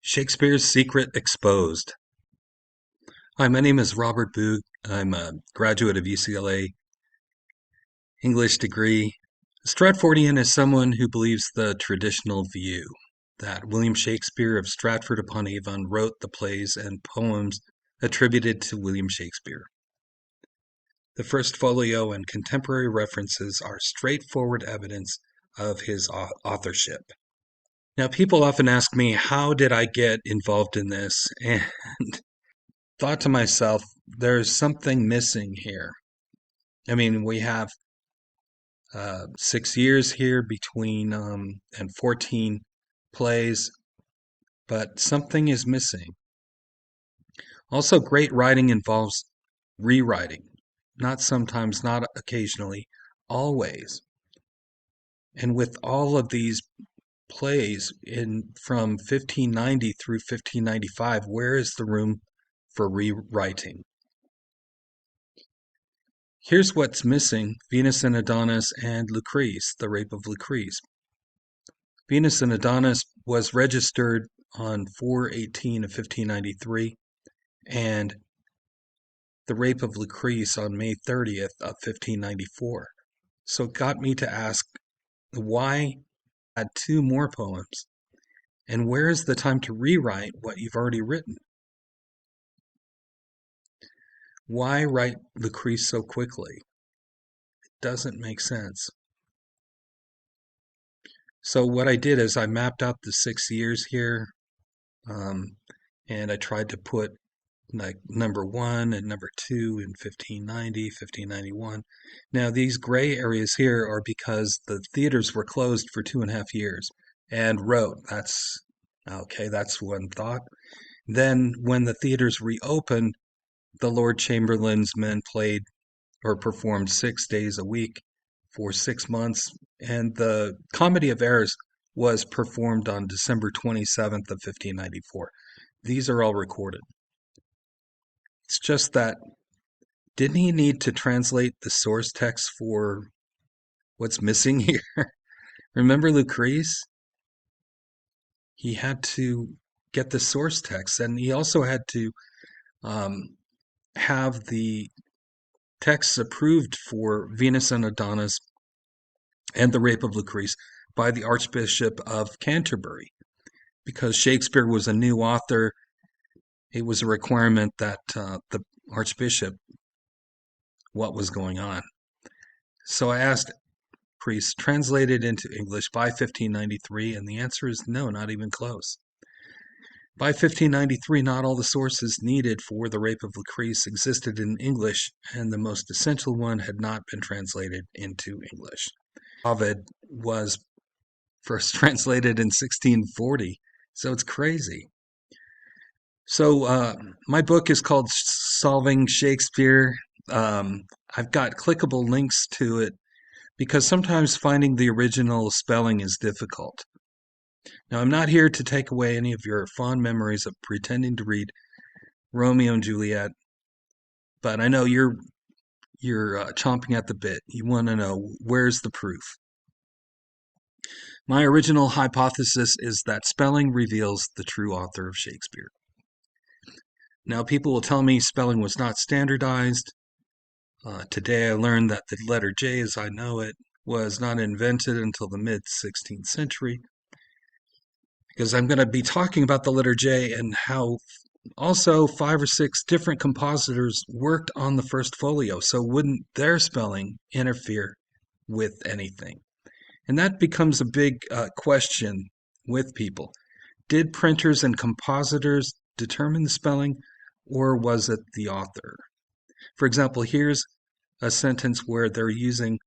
Shakespeare's Secret Exposed. Hi, my name is Robert Boog. I'm a graduate of UCLA, English degree. Stratfordian is someone who believes the traditional view that William Shakespeare of Stratford upon Avon wrote the plays and poems attributed to William Shakespeare. The First Folio and contemporary references are straightforward evidence of his authorship. Now, people often ask me, how did I get involved in this? And thought to myself, there's something missing here. I mean, we have 6 years here between and 14 plays, but something is missing. Also, great writing involves rewriting, not sometimes, not occasionally, always. And with all of these plays in from 1590 through 1595, where is the room for rewriting? Here's what's missing: Venus and Adonis and Lucrece, the Rape of Lucrece. Venus and Adonis was registered on 4/18 of 1593, and the Rape of Lucrece on May 30th of 1594. So it got me to ask, why add two more poems? And where is the time to rewrite what you've already written? Why write Lucrece so quickly? It doesn't make sense. So what I did is I mapped out the 6 years here, and I tried to put like number 1 and number 2 in 1590, 1591. Now these gray areas here are because the theaters were closed for 2.5 years and wrote. That's okay, that's one thought. Then when the theaters reopened, the Lord Chamberlain's men played or performed 6 days a week for 6 months, and the Comedy of Errors was performed on December 27th of 1594. These are all recorded. It's just that, didn't he need to translate the source text for what's missing here? Remember Lucrece? He had to get the source text, and he also had to have the texts approved for Venus and Adonis and the Rape of Lucrece by the Archbishop of Canterbury. Because Shakespeare was a new author, it was a requirement that the Archbishop what was going on. So I asked priests, translated into English by 1593, and the answer is no, not even close. By 1593, not all the sources needed for the Rape of Lucrece existed in English, and the most essential one had not been translated into English. Ovid was first translated in 1640, so it's crazy. So my book is called Solving Shakespeare. I've got clickable links to it because sometimes finding the original spelling is difficult. Now, I'm not here to take away any of your fond memories of pretending to read Romeo and Juliet, but I know you're chomping at the bit. You want to know, where's the proof? My original hypothesis is that spelling reveals the true author of Shakespeare. Now, people will tell me spelling was not standardized. Today I learned that the letter J, as I know it, was not invented until the mid-16th century, because I'm going to be talking about the letter J and how also 5 or 6 different compositors worked on the First Folio, so wouldn't their spelling interfere with anything? And that becomes a big question with people. Did printers and compositors determine the spelling, or was it the author? For example, here's a sentence where they're using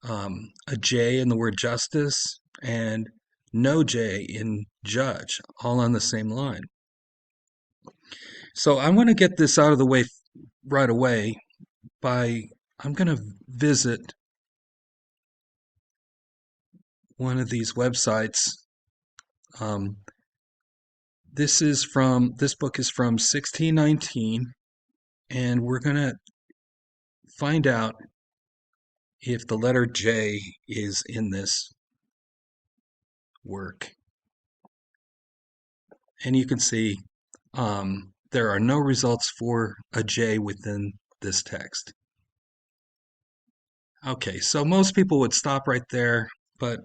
a J in the word justice and no J in judge, all on the same line. So I want to get this out of the way right away I'm going to visit one of these websites. This book is from 1619, and we're going to find out if the letter J is in this work. And you can see there are no results for a J within this text. Okay, so most people would stop right there, but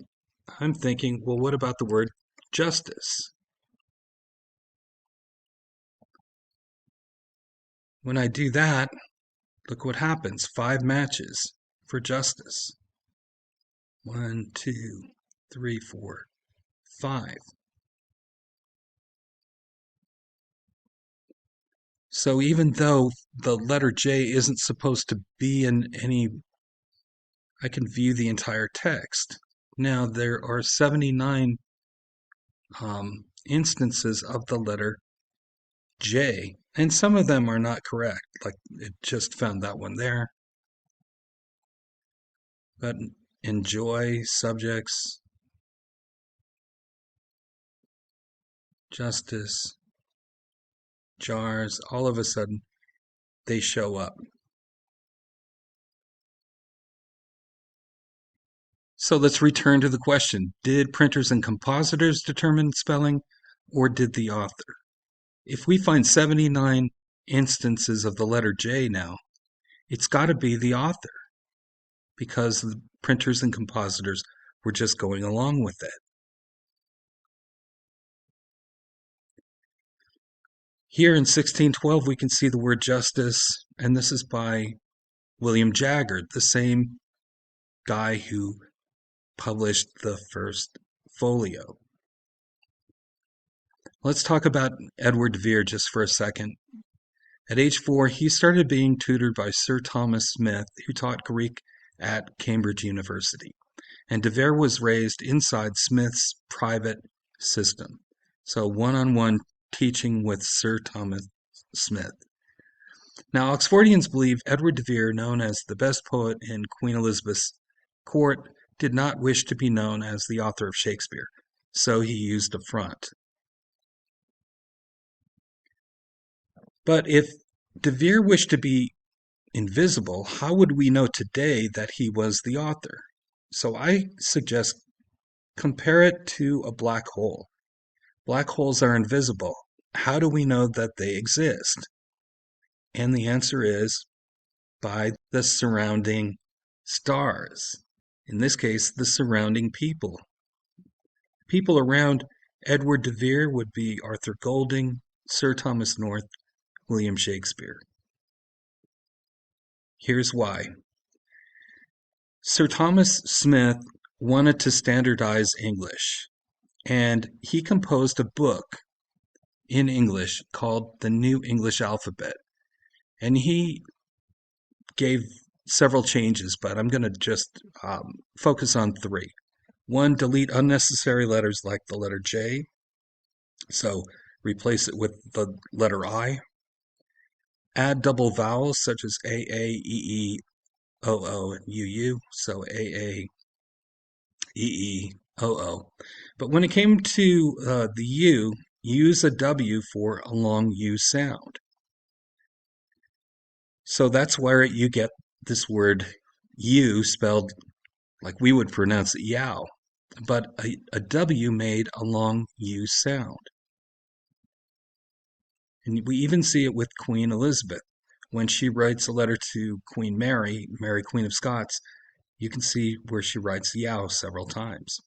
I'm thinking, well, what about the word justice? When I do that, look what happens. 5 matches for justice. 1, 2, 3, 4, 5. So even though the letter J isn't supposed to be in any, I can view the entire text. Now there are 79 instances of the letter J, and some of them are not correct. Like it just found that one there. But enjoy, subjects, justice, jars, all of a sudden they show up. So let's return to the question. Did printers and compositors determine spelling, or did the author? If we find 79 instances of the letter J now, it's got to be the author, because the printers and compositors were just going along with it. Here in 1612, we can see the word justice, and this is by William Jaggard, the same guy who published the First Folio. Let's talk about Edward de Vere just for a second. At age 4, he started being tutored by Sir Thomas Smith, who taught Greek at Cambridge University. And de Vere was raised inside Smith's private system. So one-on-one teaching with Sir Thomas Smith. Now, Oxfordians believe Edward de Vere, known as the best poet in Queen Elizabeth's court, did not wish to be known as the author of Shakespeare, so he used a front. But if de Vere wished to be invisible, how would we know today that he was the author? So I suggest compare it to a black hole. Black holes are invisible. How do we know that they exist? And the answer is by the surrounding stars. In this case, the surrounding people. People around Edward de Vere would be Arthur Golding, Sir Thomas North, William Shakespeare. Here's why. Sir Thomas Smith wanted to standardize English, and he composed a book in English called the New English Alphabet. And he gave several changes, but I'm going to just focus on 3. 1, delete unnecessary letters like the letter J. So replace it with the letter I. Add double vowels such as A, E, E, O, O, and U, U. So A, E, E, O, O. But when it came to the U, use a W for a long U sound. So that's where you get this word U spelled like we would pronounce it yow, but a W made a long U sound. And we even see it with Queen Elizabeth. When she writes a letter to Queen Mary, Mary Queen of Scots, you can see where she writes yow several times.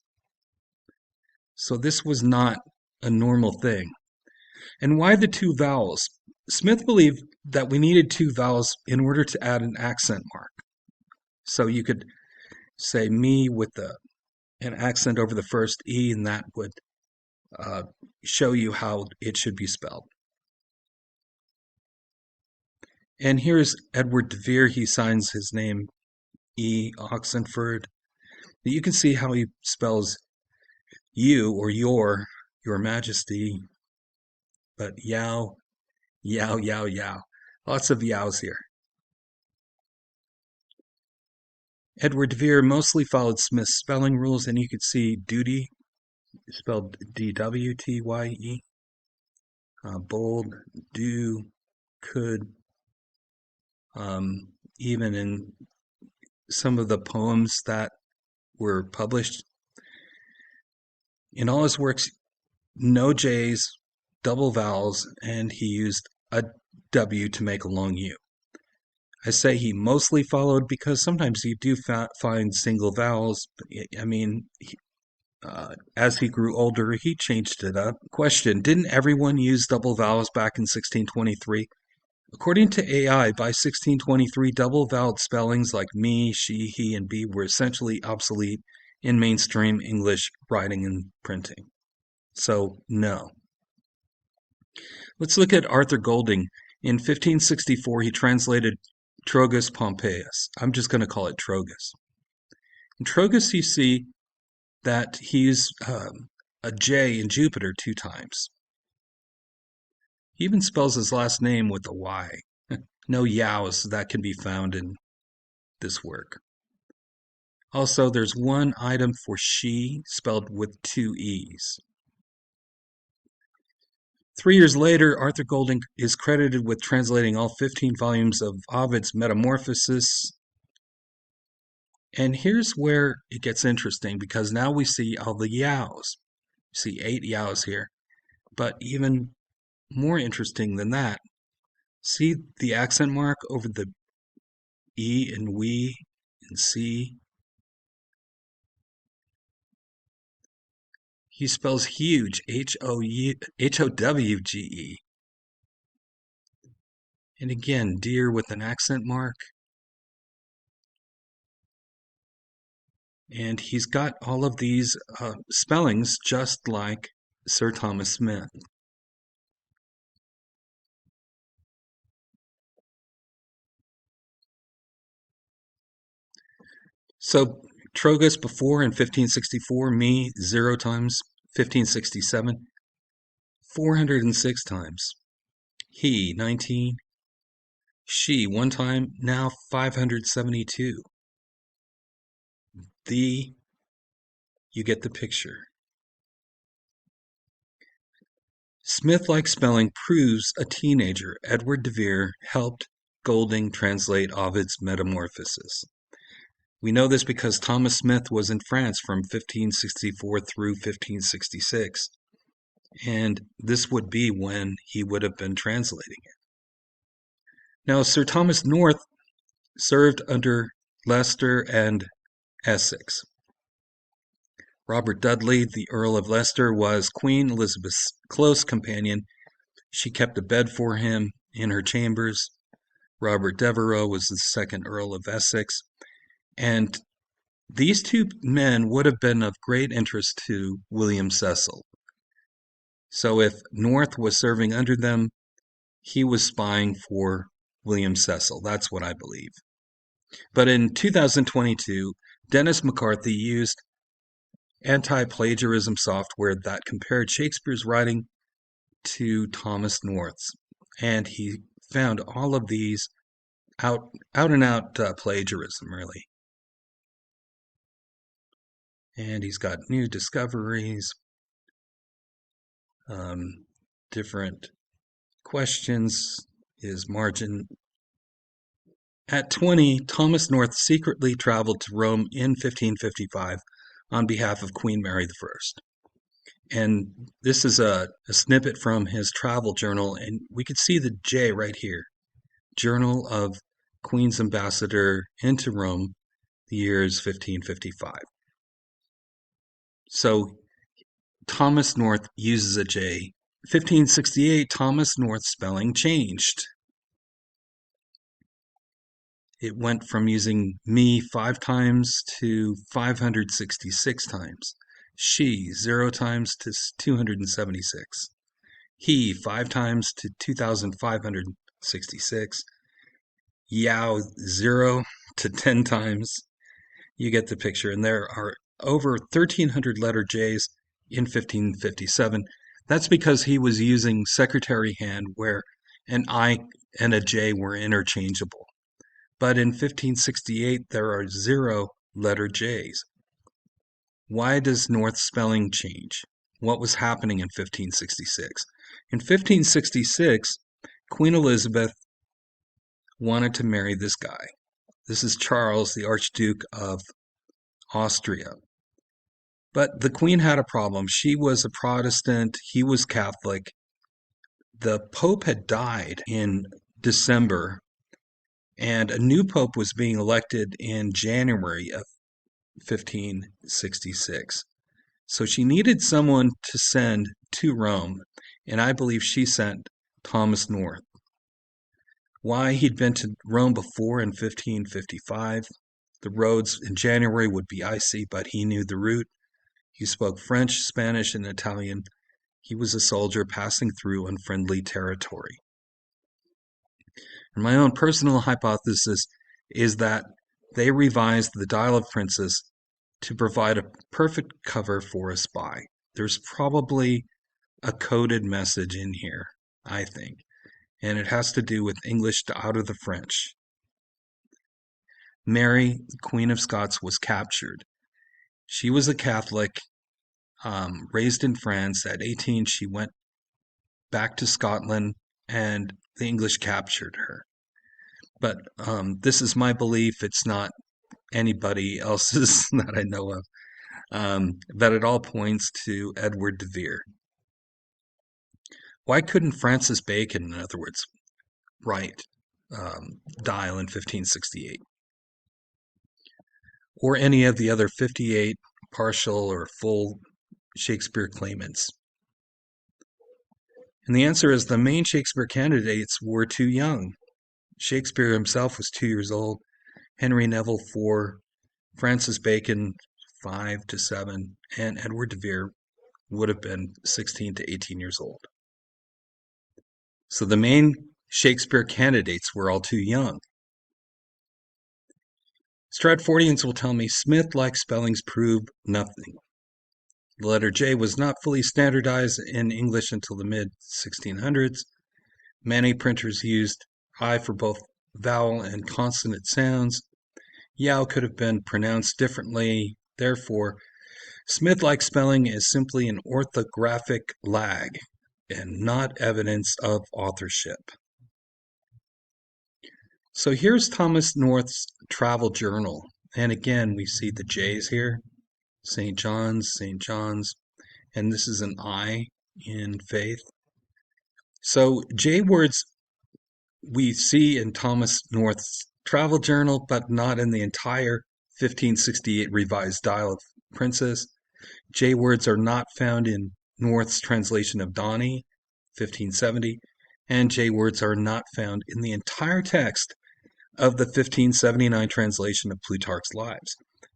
So this was not a normal thing. And why the 2 vowels? Smith believed that we needed 2 vowels in order to add an accent mark. So you could say me with an accent over the first E, and that would show you how it should be spelled. And here's Edward de Vere. He signs his name E. Oxenford. You can see how he spells you or your majesty, but yow, yow, yow, yow. Lots of yows here. Edward de Vere mostly followed Smith's spelling rules, and you can see duty spelled D-W-T-Y-E. Bold, do, could. Even in some of the poems that were published, in all his works, no J's, double vowels and he used a W to make a long U. I say he mostly followed because sometimes you do find single vowels. I mean, as he grew older, he changed it up. Question: didn't everyone use double vowels back in 1623? According to AI, by 1623, double voweled spellings like me, she, he, and be were essentially obsolete in mainstream English writing and printing. So, no. Let's look at Arthur Golding. In 1564, he translated Trogus Pompeius. I'm just going to call it Trogus. In Trogus, you see that he used a J in Jupiter 2 times. He even spells his last name with a Y. No yows that can be found in this work. Also, there's one item for she spelled with 2 E's. 3 years later, Arthur Golding is credited with translating all 15 volumes of Ovid's Metamorphoses. And here's where it gets interesting, because now we see all the yows. You see 8 yows here. But even more interesting than that, see the accent mark over the E and we and C? He spells huge, H-O-W-G-E. And again, deer with an accent mark. And he's got all of these spellings just like Sir Thomas Smith. So Trogus before in 1564, me 0 times, 1567, 406 times. He 19, she 1 time, now 572. You get the picture. Smith-like spelling proves a teenager, Edward de Vere, helped Golding translate Ovid's Metamorphoses. We know this because Thomas Smith was in France from 1564 through 1566, and this would be when he would have been translating it. Now, Sir Thomas North served under Leicester and Essex. Robert Dudley, the Earl of Leicester, was Queen Elizabeth's close companion. She kept a bed for him in her chambers. Robert Devereux was the second Earl of Essex. And these 2 men would have been of great interest to William Cecil. So if North was serving under them, he was spying for William Cecil. That's what I believe. But in 2022, Dennis McCarthy used anti-plagiarism software that compared Shakespeare's writing to Thomas North's, and he found all of these out and out plagiarism, really. And he's got new discoveries, different questions, his margin. At 20, Thomas North secretly traveled to Rome in 1555 on behalf of Queen Mary I. And this is a snippet from his travel journal, and we could see the J right here. Journal of Queen's Ambassador into Rome, the years 1555. So Thomas North uses a J. 1568, Thomas North's spelling changed. It went from using me 5 times to 566 times. She 0 times to 276. He 5 times to 2,566. Yao 0 to 10 times. You get the picture. And there are over 1,300 letter J's in 1557. That's because he was using secretary hand where an I and a J were interchangeable. But in 1568, there are 0 letter J's. Why does North's spelling change? What was happening in 1566? In 1566, Queen Elizabeth wanted to marry this guy. This is Charles, the Archduke of Austria. But the Queen had a problem. She was a Protestant, he was Catholic, the Pope had died in December, and a new Pope was being elected in January of 1566. So she needed someone to send to Rome, and I believe she sent Thomas North. Why? He'd been to Rome before in 1555. The roads in January would be icy, but he knew the route. He spoke French, Spanish, and Italian. He was a soldier passing through unfriendly territory. And my own personal hypothesis is that they revised the Dial of Princes to provide a perfect cover for a spy. There's probably a coded message in here, I think, and it has to do with English out of the French. Mary, Queen of Scots, was captured. She was a Catholic, raised in France. At 18, she went back to Scotland, and the English captured her. But this is my belief. It's not anybody else's that I know of. That it all points to Edward de Vere. Why couldn't Francis Bacon, in other words, write Dial in 1568? Or any of the other 58 partial or full Shakespeare claimants? And the answer is the main Shakespeare candidates were too young. Shakespeare himself was 2 years old, Henry Neville 4, Francis Bacon 5 to 7, and Edward de Vere would have been 16 to 18 years old. So the main Shakespeare candidates were all too young. Stratfordians will tell me Smith-like spellings prove nothing. The letter J was not fully standardized in English until the mid-1600s. Many printers used I for both vowel and consonant sounds. Yao could have been pronounced differently. Therefore, Smith-like spelling is simply an orthographic lag and not evidence of authorship. So here's Thomas North's travel journal. And again, we see the J's here. St. John's, and this is an I in faith. So J words we see in Thomas North's travel journal, but not in the entire 1568 revised Dial of Princes. J words are not found in North's translation of Donny, 1570, and J words are not found in the entire text of the 1579 translation of Plutarch's Lives.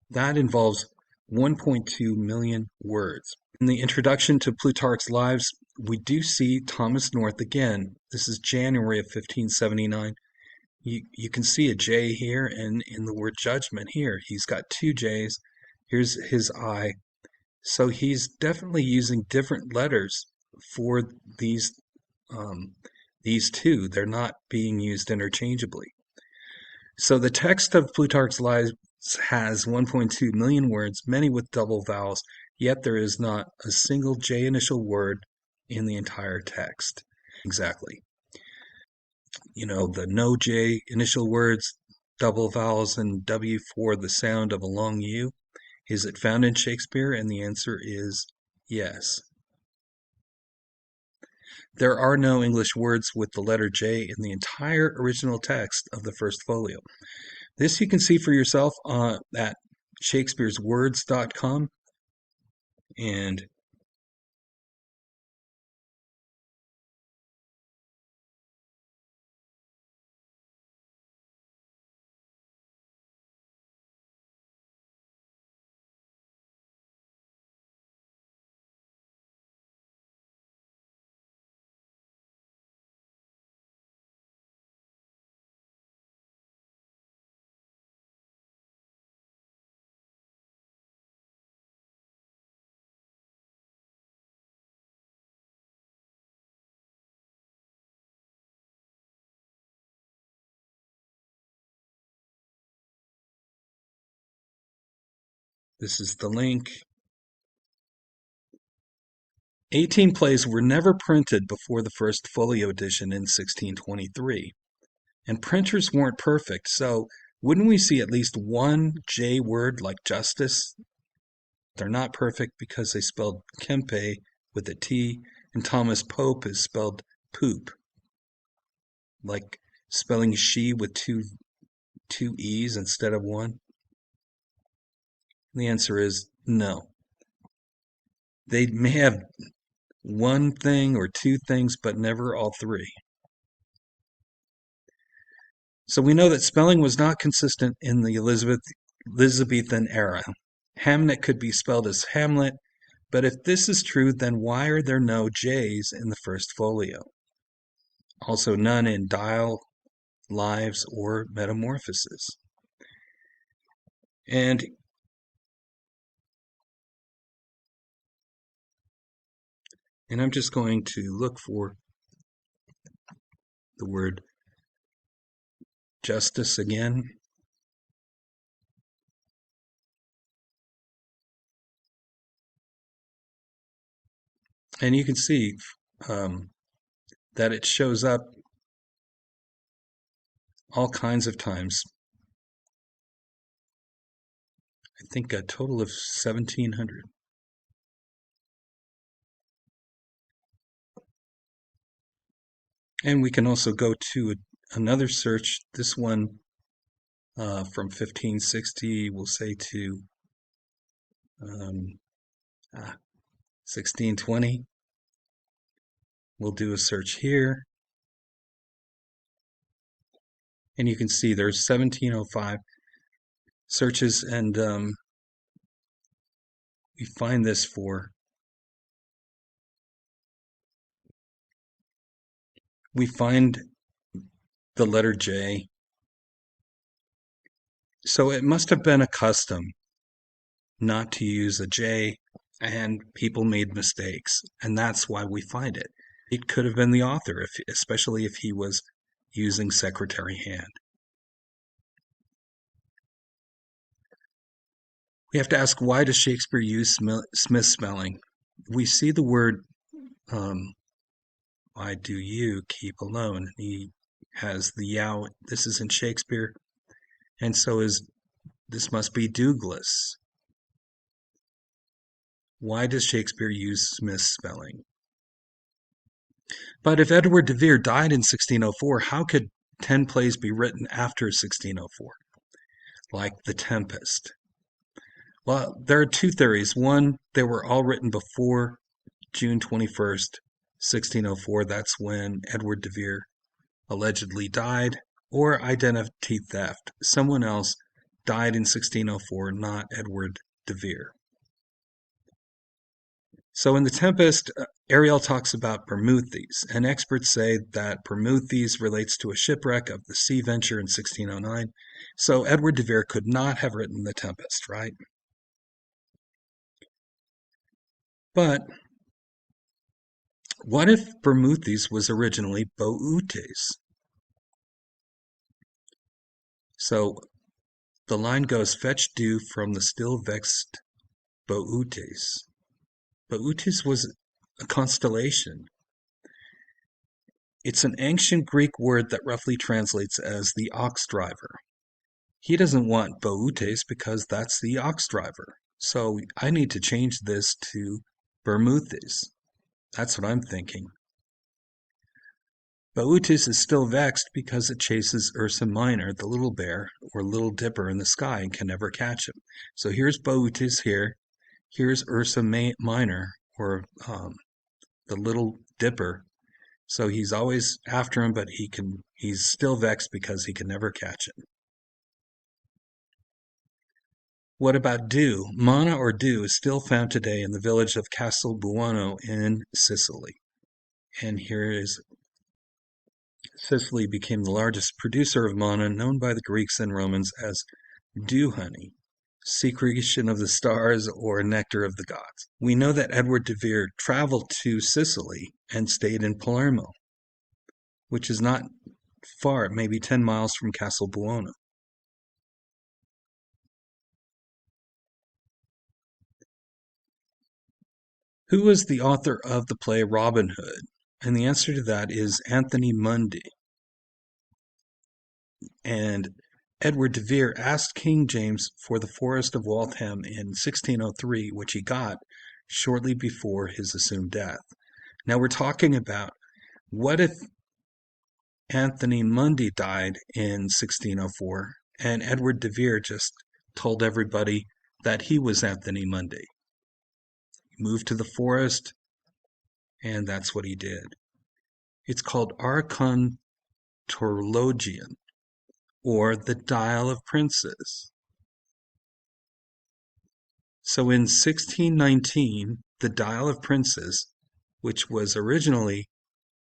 That involves 1.2 million words. In the introduction to Plutarch's Lives, we do see Thomas North again. This is January of 1579. You can see a J here, and in the word judgment here, he's got two J's. Here's his I. So he's definitely using different letters for these two. They're not being used interchangeably. So the text of Plutarch's Lives has 1.2 million words, many with double vowels, yet there is not a single J initial word in the entire text. Exactly. The no J initial words, double vowels, and W for the sound of a long U. Is it found in Shakespeare? And the answer is yes. There are no English words with the letter J in the entire original text of the First Folio. This you can see for yourself at shakespeareswords.com. And this is the link. 18 plays were never printed before the First Folio edition in 1623. And printers weren't perfect, so wouldn't we see at least one J word like justice? They're not perfect because they spelled Kempe with a T, and Thomas Pope is spelled poop, like spelling she with two E's instead of one? The answer is no. They may have one thing or two things, but never all three. So we know that spelling was not consistent in the Elizabethan era. Hamnet could be spelled as Hamlet, but if this is true, then why are there no J's in the First Folio? Also none in Dial, Lives, or Metamorphoses. And I'm just going to look for the word justice again. And you can see that it shows up all kinds of times. I think a total of 1,700. And we can also go to another search. This one from 1560, we'll say to 1620. We'll do a search here. And you can see there's 1705 searches, and we find this for, we find the letter J. So it must have been a custom not to use a J, and people made mistakes, and that's why we find it. It could have been the author, especially if he was using secretary hand. We have to ask, why does Shakespeare use Smith spelling? We see the word, why do you keep alone? He has the yow. This is in Shakespeare, and so this must be Douglas. Why does Shakespeare use Smith spelling? But if Edward de Vere died in 1604, how could 10 plays be written after 1604, like The Tempest? Well, there are two theories. One, they were all written before June 21st, 1604. That's when Edward de Vere allegedly died, or identity theft. Someone else died in 1604, not Edward de Vere. So in The Tempest, Ariel talks about Bermoothes, and experts say that Bermoothes relates to a shipwreck of the Sea Venture in 1609. So Edward de Vere could not have written The Tempest, right? But what if Bermoothes was originally Boutes? So the line goes, fetch dew from the still vexed Boutes. Boutes was a constellation. It's an ancient Greek word that roughly translates as the ox driver. He doesn't want Boutes because that's the ox driver. So I need to change this to Bermoothes. That's what I'm thinking. Boutes is still vexed because it chases Ursa Minor, the little bear, or Little Dipper in the sky, and can never catch him. So here's Boutes here. Here's Ursa Minor, or the Little Dipper. So he's always after him, but he's still vexed because he can never catch him. What about dew? Manna or dew is still found today in the village of Castelbuono in Sicily. And here is Sicily became the largest producer of manna, known by the Greeks and Romans as dew honey, secretion of the stars, or nectar of the gods. We know that Edward de Vere traveled to Sicily and stayed in Palermo, which is not far, maybe 10 miles from Castelbuono. Who was the author of the play Robin Hood? And the answer to that is Anthony Mundy. And Edward de Vere asked King James for the Forest of Waltham in 1603, which he got shortly before his assumed death. Now we're talking about What if Anthony Mundy died in 1604 and Edward de Vere just told everybody that he was Anthony Mundy? He moved to the forest, and that's what he did. It's called Archon Torlogian, or the Dial of Princes. So in 1619, the Dial of Princes, which was originally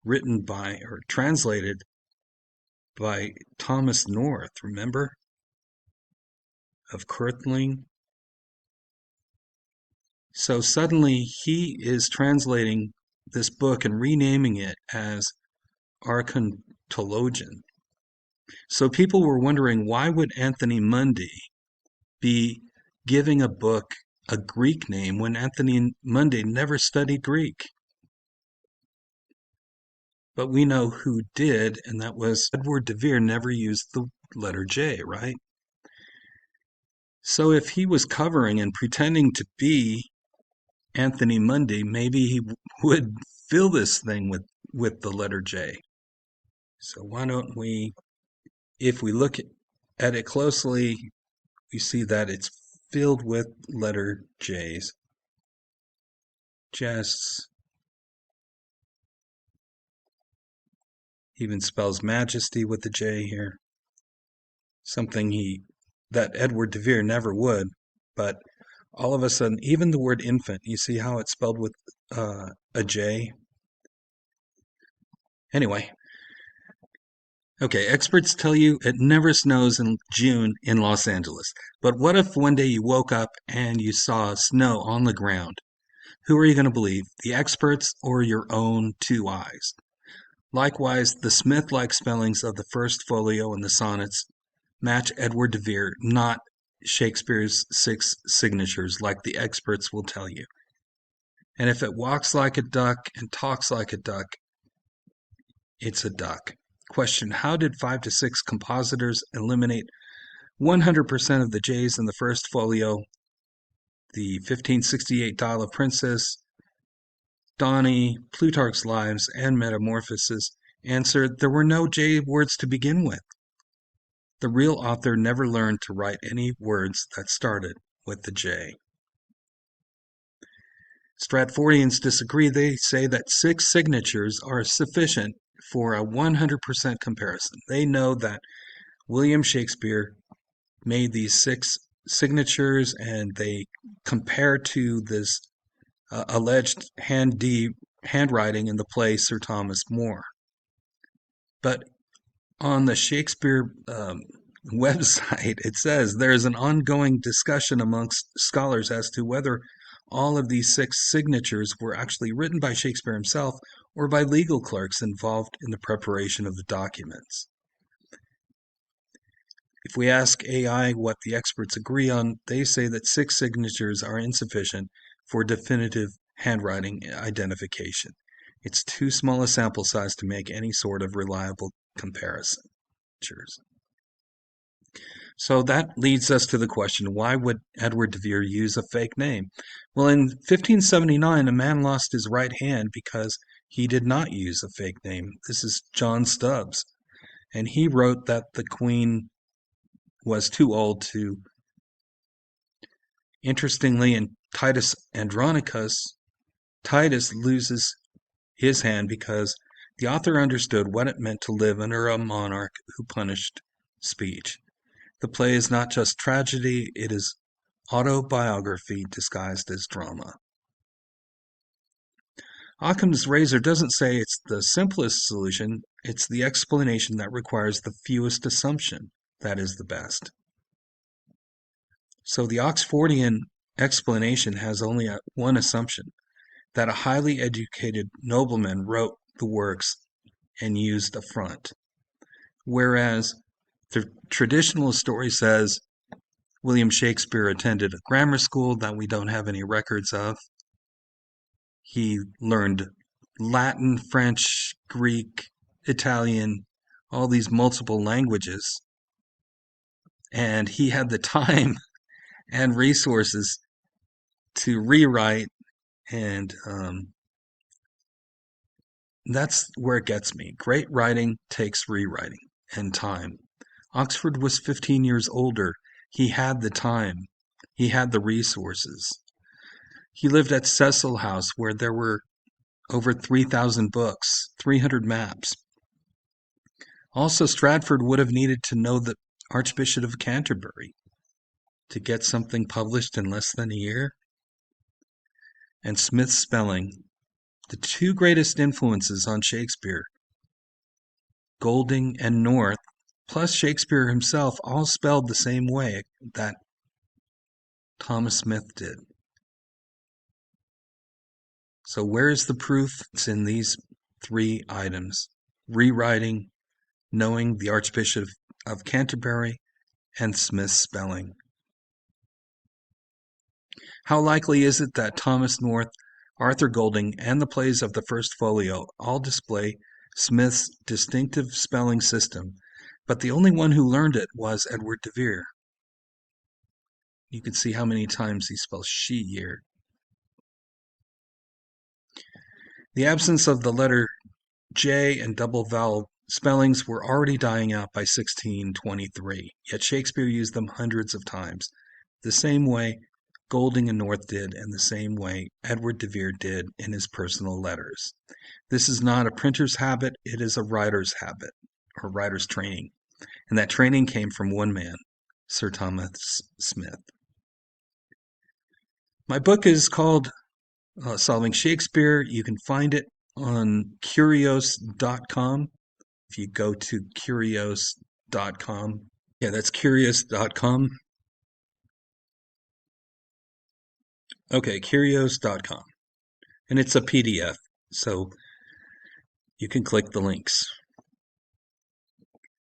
written by or translated by Thomas North, remember, of Kirtling. So suddenly he is translating this book and renaming it as Archontologian. So people were wondering, why would Anthony Mundy be giving a book a Greek name when Anthony Mundy never studied Greek? But we know who did, and that was Edward de Vere. Never used the letter J, right? So if he was covering and pretending to be Anthony Mundy, maybe he would fill this thing with the letter J. So why don't we, if we look at it closely, we see that it's filled with letter J's. Just even spells majesty with the J here. Something that Edward de Vere never would, but all of a sudden, even the word infant, you see how it's spelled with a J? Anyway, okay, experts tell you it never snows in June in Los Angeles. But what if one day you woke up and you saw snow on the ground? Who are you going to believe, the experts or your own two eyes? Likewise, the Smith-like spellings of the First Folio and the sonnets match Edward de Vere, not Shakespeare's 6 signatures like the experts will tell you. And if it walks like a duck and talks like a duck, it's a duck. Question: how did 5 to 6 compositors eliminate 100% of the J's in the First Folio, the 1568 Dial of Princess, Donny, Plutarch's Lives, and Metamorphoses? Answer: there were no J words to begin with. The real author never learned to write any words that started with the J. Stratfordians disagree. They say that 6 signatures are sufficient for a 100% comparison. They know that William Shakespeare made these 6 signatures, and they compare to this alleged handwriting in the play Sir Thomas More. But on the Shakespeare website, it says there is an ongoing discussion amongst scholars as to whether all of these 6 signatures were actually written by Shakespeare himself or by legal clerks involved in the preparation of the documents. If we ask AI what the experts agree on, they say that 6 signatures are insufficient for definitive handwriting identification. It's too small a sample size to make any sort of reliable comparison. So that leads us to the question, why would Edward de Vere use a fake name? Well, in 1579, a man lost his right hand because he did not use a fake name. This is John Stubbs. And he wrote that the queen was too old to. Interestingly, in Titus Andronicus, Titus loses his hand because the author understood what it meant to live under a monarch who punished speech. The play is not just tragedy, it is autobiography disguised as drama. Occam's razor doesn't say it's the simplest solution, it's the explanation that requires the fewest assumption that is the best. So the Oxfordian explanation has only one assumption, that a highly educated nobleman wrote the works and used a front. Whereas the traditional story says William Shakespeare attended a grammar school that we don't have any records of. He learned Latin, French, Greek, Italian, all these multiple languages. And he had the time and resources to rewrite and That's where it gets me. Great writing takes rewriting and time. Oxford was 15 years older. He had the time. He had the resources. He lived at Cecil House, where there were over 3,000 books, 300 maps. Also, Stratford would have needed to know the Archbishop of Canterbury to get something published in less than a year. And Smith's spelling, the two greatest influences on Shakespeare, Golding and North, plus Shakespeare himself, all spelled the same way that Thomas Smith did. So where's the proof? It's in these three items: rewriting, knowing the Archbishop of Canterbury, and Smith's spelling. How likely is it that Thomas North, Arthur Golding, and the plays of the First Folio all display Smith's distinctive spelling system, but the only one who learned it was Edward de Vere? You can see how many times he spells she here. The absence of the letter J and double vowel spellings were already dying out by 1623, yet Shakespeare used them hundreds of times, the same way Golding and North did, and the same way Edward de Vere did in his personal letters. This is not a printer's habit, it is a writer's habit, or writer's training. And that training came from one man, Sir Thomas Smith. My book is called Solving Shakespeare. You can find it on curios.com. If you go to curios.com, yeah, that's curious.com. Okay, curios.com. And it's a PDF, so you can click the links.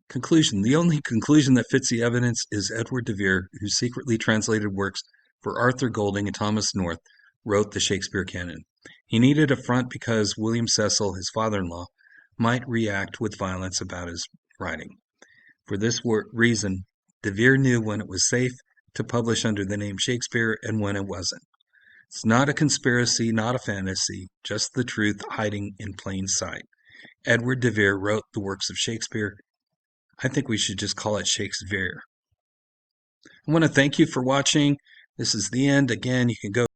Conclusion. The only conclusion that fits the evidence is Edward de Vere, who secretly translated works for Arthur Golding and Thomas North, wrote the Shakespeare canon. He needed a front because William Cecil, his father-in-law, might react with violence about his writing. For this reason, de Vere knew when it was safe to publish under the name Shakespeare and when it wasn't. It's not a conspiracy, not a fantasy, just the truth hiding in plain sight. Edward de Vere wrote the works of Shakespeare. I think we should just call it Shakespeare. I want to thank you for watching. This is the end. Again, you can go